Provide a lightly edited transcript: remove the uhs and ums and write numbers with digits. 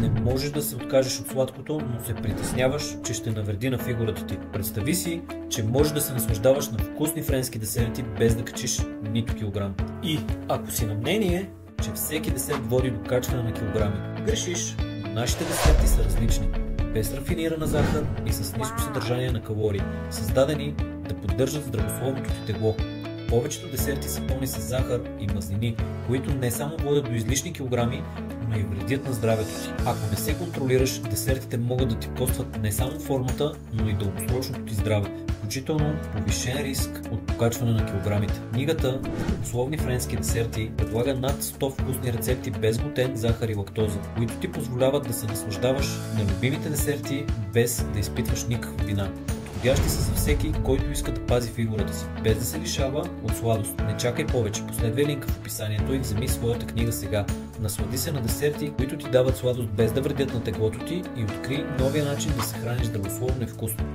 Не можеш да се откажеш от сладкото, но се притесняваш, че ще навреди на фигурата ти. Представи си, че можеш да се наслаждаваш на вкусни френски десерти без да качиш нито килограм. И ако си на мнение, че всеки десерт води до качване на килограми, грешиш. Нашите десерти са различни, без рафинирана захар и с ниско съдържание на калории, създадени да поддържат здравословното ти тегло. Повечето десерти са пълни с захар и мазнини, които не само водят до излишни килограми, но и вредят на здравето си. Ако не се контролираш, десертите могат да ти костват не само формата, но и дългосрочното ти здраве, включително повишен риск от покачване на килограмите. Книгата "Здравословни френски десерти" предлага над 100 вкусни рецепти без глутен, захар и лактоза, които ти позволяват да се наслаждаваш на любимите десерти без да изпитваш никаква вина. Подходящи са за всеки, който иска да пази фигурата си, без да се лишава от сладост. Не чакай повече, последвай линка в описанието и вземи своята книга сега. Наслади се на десерти, които ти дават сладост без да вредят на теглото ти, и открий новия начин да се храниш здравословно и вкусно.